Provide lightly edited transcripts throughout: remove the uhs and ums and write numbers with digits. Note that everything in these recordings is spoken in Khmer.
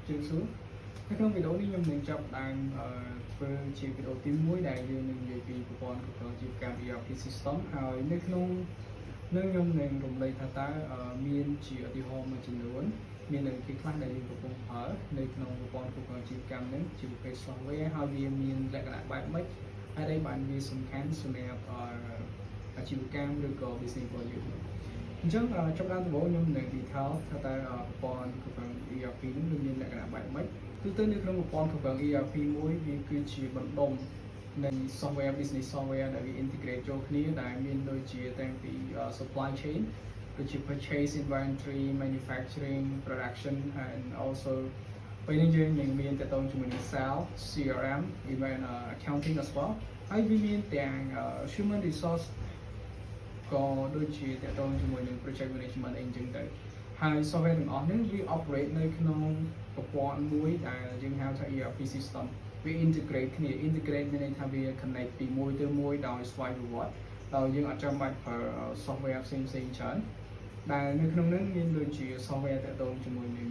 chương số cái trong video này mình chọn đang về chỉ video tìm mũi đại dương mình về vì của con của chỉ cam ERP systemហើយនៅក្នុងនឹងខ្ញុំនឹងរំលែកថាតើមានជាឧទាហរណ៍មួយចំនួនមាននៅគេខ្លះដែលយើងកំពុងប្រើនៅក្នុងប្រព័ន្ធគ្រប់គ្រងអាជីវកម្មនឹងជាប្រភេទ software ហើយវាមានលក្ខណៈបែបម៉េចហើយដែលបានវាសំខាន់សម្រាប់អាជីវកម្មឬក៏ business របស់យើងអញ្ចឹងចាប់ដើមដំបូងខ្ញុំនឹង detail ថាតើប្រព័ន្ធគ្រប់គ្រង ERP នឹងវាមានលក្ខណៈបែបម៉េចទូទៅនៅក្នុងប្រព័ន្ធគ្រប់គ្រង ERP មួយវាគឺជាបណ្ដុំនៃ software business software ដែលវា integrate ចូលគ្នាដែលមានដូចជាតាំងពី supply chain ដូចជា purchase inventory manufacturing production and also ពេលនេះយើងនឹងមានតកតងជាមួយនឹង sales CRM even accounting as well ហើយវាមានទាំង human resource ក៏ដូចជាតកតងជាមួយនឹង project management អីចឹងទៅហើយ software ទាំងអស់នេះវា operate នៅក្នុងប្រព័ន្ធមួយដែលយើងហៅថា ERP system វា integrate គ្នា integrate មានន័យថាវា connect ពីមួយទៅមួយដោយស្វ័យប្រវត្តិដោយយើងអត់ចាំបាច់ប្រើ software ផ្សេងៗច្រើនដែលនៅក្នុងនោះមានដូចជា software តកតងជាមួយនឹង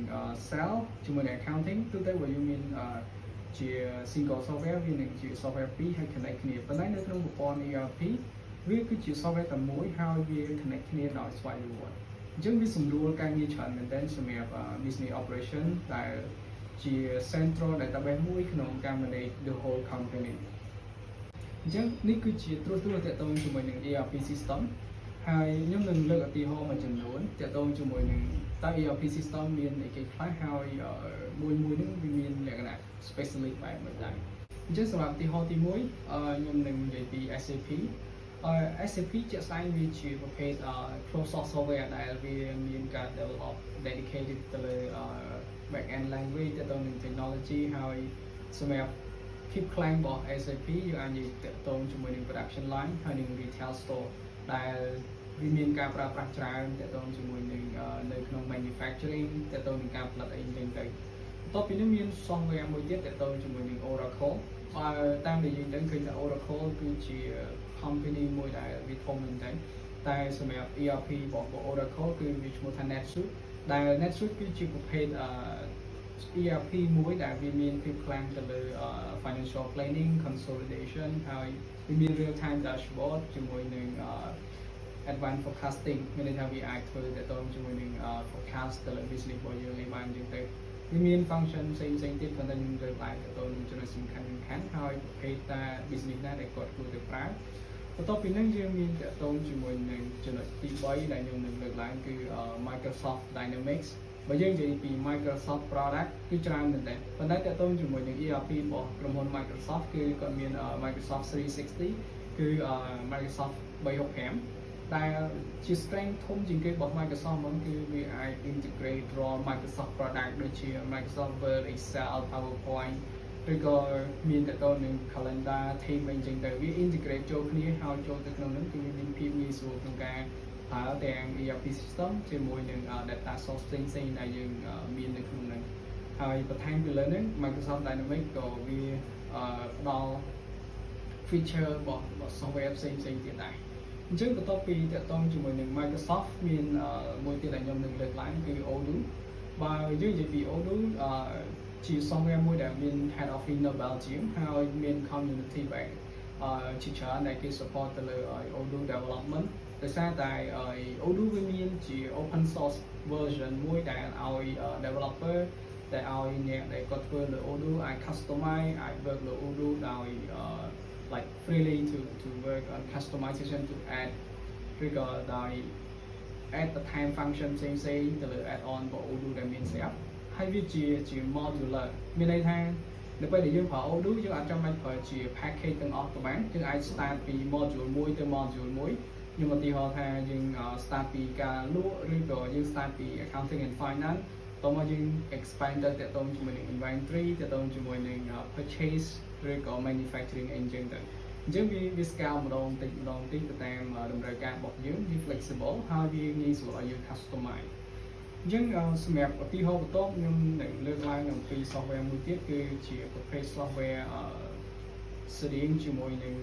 sales ជាមួយនឹង accounting ទូទៅបើយើងមានជា single software វានឹងជា software ពីរហើយ connect គ្នាប៉ុន្តែនៅក្នុងប្រព័ន្ធ ERP វាគឺជា software តែមួយហើយវា connect គ្នាដោយស្វ័យប្រវត្តិអញ្ចឹងវាសម្រួលការងារច្រើនមែនទែនសម្រាប់ business operation ដែលជា central database មួយក្នុងការ manage the whole company អញ្ចឹងនេះគឺជាត្រួសត្រាសតកតងជាមួយនឹង ERP system ហើយខ្ញុំនឹងលើកឧទាហរណ៍មួយចំនួនតកតងជាមួយនឹងតើ ERP system មានអីគេខ្លះហើយមួយនេះវាមានលក្ខណៈ specific បែបមួយដែរអញ្ចឹងសម្រាប់ឧទាហរណ៍ទី1ខ្ញុំនឹងនិយាយពី SAP SAP ជាក់ស្ដែងវាជាប្រភេទ closed source software ដែលវាមានការ develop dedicated ទៅលើ back end language ទៅនឹង technology ហើយសម្រាប់ keep client របស់ SAP យើងអាចនិយាយតកតងជាមួយនឹង production line ហើយនឹង retail store ដែលវាមានការប្រើប្រាស់ច្រើនតកតងជាមួយនឹងនៅក្នុង manufacturing តកតងនឹងការផលិតអីចឹងទៅបន្ទាប់ពីនេះមាន software មួយទៀតតកតងជាមួយនឹង Oracle តាមដែលយើងដឹងឃើញថា Oracle គឺជា company មួយដែលវាធំមែនទែនតែសម្រាប់ ERP របស់ Oracle គឺវាឈ្មោះថា NetSuite ដែល NetSuite គឺជាប្រភេទERP មួយដែលវាមានភាពខ្លាំងទៅលើ financial planning consolidation ហើយវាមាន real time dashboard ជាមួយនឹង advanced forecasting មានន័យថាវាអាចធ្វើតកតងជាមួយនឹង forecast ទៅលើ business របស់យើងឲ្យបានចឹងទៅវាមាន function ផ្សេងទៀតប៉ុន្តែខ្ញុំលើកឡើងតកតងនឹងចំណុចសំខាន់ហើយប្រភេទតា business ណាដែលគាត់គួរទៅប្រើបន្ទាប់ពីនេះយើងមានតកតងជាមួយនឹងចំណុចទី3ដែលខ្ញុំនឹងលើកឡើងគឺ Microsoft Dynamics បើយើងនិយាយពី Microsoft product គឺច្រើនមែនទែនប៉ុន្តែតកតងជាមួយនឹង ERP របស់ក្រុមហ៊ុន Microsoft គឺគាត់មាន Microsoft 360 គឺ Microsoft 365ដែលជា strength ធំជាងគេរបស់ Microsoft ហ្មងគឺវាអាច integrate រាល់ Microsoft product ដូចជា Microsoft Word Excel PowerPoint ឬក៏មានតកតងនឹង calendar team អីចឹងទៅវា integrate ចូលគ្នាហើយចូលទៅក្នុងនោះគឺវាមានភាពងាយស្រួលក្នុងការប្រើទាំង ERP system ជាមួយនឹង data source ផ្សេងៗដែលយើងមាននៅក្នុងនោះហើយបន្ថែមពីលើនេះ Microsoft Dynamics ក៏វាផ្ដល់ feature របស់ software ផ្សេងទៀតដែរអញ្ចឹងបន្ទាប់ពីតកតងជាមួយនឹង Microsoft មានមួយទៀតដែលខ្ញុំនឹងលើកឡើងគឺ Odoo បើយើងនិយាយពី Odoo ជា software មួយដែលមាន head office នៅ Belgium ហើយមាន community បែបជាច្រើនដែលគេ support ទៅលើ Odoo development ដោយសារតែ Odoo វាមានជា open source version មួយដែលឲ្យ developer ដែលឲ្យអ្នកដែលគាត់ធ្វើលើ Odoo អាច customize អាច work លើ Odoo ដោយ like freely to work on customization to add ឬក៏ដោយ add បន្ថែម function ផ្សេងទៅលើ add on របស់ Odoo ដែលមានស្រាប់ហើយវាជា modular មានន័យថានៅពេលដែលយើងប្រើ Odoo យើងអាចចាំបាច់ប្រើជា package ទាំងអស់ក៏បានយើងអាច start ពី module មួយទៅ module មួយខ្ញុំឧទាហរណ៍ថាយើង start ពីការលក់ឬក៏យើង start ពី accounting and finance តោះមកយើង expand ទៅតកតងជាមួយនឹង inventory តកតងជាមួយនឹង purchase ឬក៏ manufacturing អីចឹងទៅអញ្ចឹងវា scale ម្ដងតិចទៅតាមតម្រូវការរបស់យើងវា flexible ហើយវាងាយស្រួលឲ្យយើង customize អញ្ចឹងសម្រាប់ឧទាហរណ៍បន្ទាប់ខ្ញុំនឹងលើកឡើងអំពី software មួយទៀតគឺជាប្រភេទ software ស្រៀងជាមួយនឹង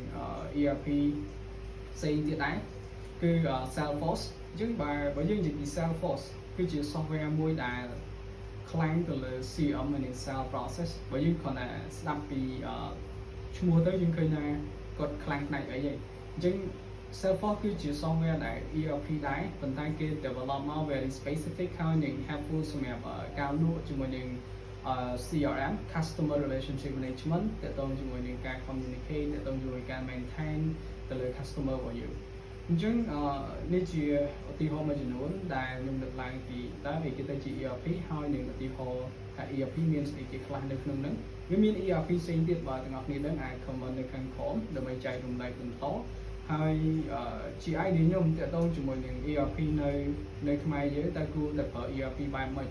ERP ផ្សេងទៀតដែរគឺ Salesforce អញ្ចឹងបើយើងនិយាយពី Salesforce គឺជា software មួយដែល ខ្លាំងទៅលើ CM និង sales process បើយើងគ្រាន់តែស្ដាប់ពីឈ្មោះទៅយើងឃើញថាគាត់ខ្លាំងផ្នែកអីហីអញ្ចឹង Salesforce គឺជា software ដែល ERP ដែរប៉ុន្តែគេ develop មក very specific ហើយនឹង helpful សម្រាប់ការលក់ជាមួយនឹងCRM customer relationship management ទាក់ទងជាមួយនឹងការ communicate ទាក់ទងជាមួយការ maintain ទៅលើ customer របស់យើងអញ្ចឹងនេះជាឧទាហរណ៍មួយចំនួនដែលខ្ញុំលើកឡើងពីតើវាគេទៅជា ERP ហើយនឹងឧទាហរណ៍ថា ERP មានស្អីគេខ្លះនៅក្នុងហ្នឹងវាមាន ERP ផ្សេងទៀតបើទាំងអស់គ្នានឹងអាច comment នៅខាងក្រោមដើម្បីចែករំលែកបន្តហើយជា idea ខ្ញុំទាក់ទងជាមួយនឹង ERP នៅខ្មែរយើងតើគួរតែប្រើ ERP បែបម៉េច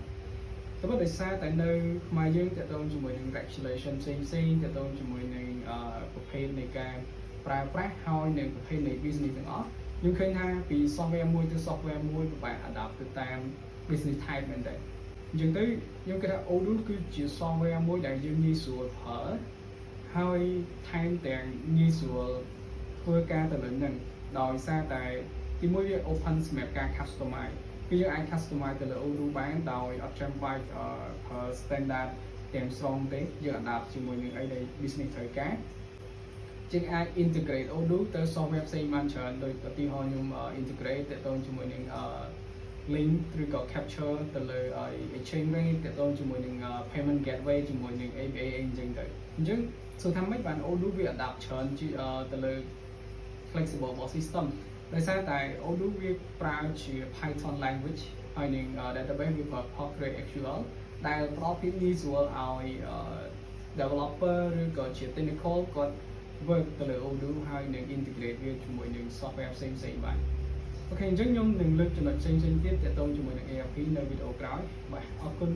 តែបើដោយសារតែនៅខ្មែរយើងទាក់ទងជាមួយនឹង regulation ផ្សេងទាក់ទងជាមួយនឹងប្រភេទនៃការប្រើប្រាស់ហើយនឹងប្រភេទនៃ business ទាំងអស់យើងឃើញថាពី software មួយទៅ software មួយពិបាក adapt ទៅតាម business type មែនទេអញ្ចឹងទៅខ្ញុំគិតថា Odoo គឺជា software មួយដែលយើងងាយស្រួលប្រើហើយថែមទាំងងាយស្រួលធ្វើការទៅលើនឹងដោយសារតែទីមួយវា open សម្រាប់ការ customize គឺយើងអាច customize ទៅលើ Odoo បានដោយអត់ចាំបាច់ប្រើ standard ទាំងស្រុងទេយើង adapt ជាមួយនឹងអីដែល business ត្រូវការជាងអាច integrate Odoo ទៅ software ផ្សេងបានច្រើនដោយឧទាហរណ៍ខ្ញុំ integrate ទាក់ទងជាមួយនឹងlink ឬក៏ capture ទៅលើ exchange rate ទាក់ទងជាមួយនឹង payment gateway ជាមួយនឹង API អីអញ្ចឹងទៅអញ្ចឹងសួរថាម៉េចបាន Odoo វា adapt ច្រើនទៅលើ flexible របស់ system ដោយសារតែ Odoo វាប្រើជា Python language ហើយនឹង database វាប្រើ PostgreSQL ដែលផ្ដល់ភាពងាយស្រួលឲ្យ developer ឬក៏ជា technical គាត់ work ទៅលើ Odoo ហើយនឹង integrate វាជាមួយនឹង software ផ្សេងបានអូខេអញ្ចឹងខ្ញុំនឹងលើកចំណុចផ្សេងទៀតទាក់ទងជាមួយនឹង ERP នៅវីដេអូក្រោយបាទអរគុណ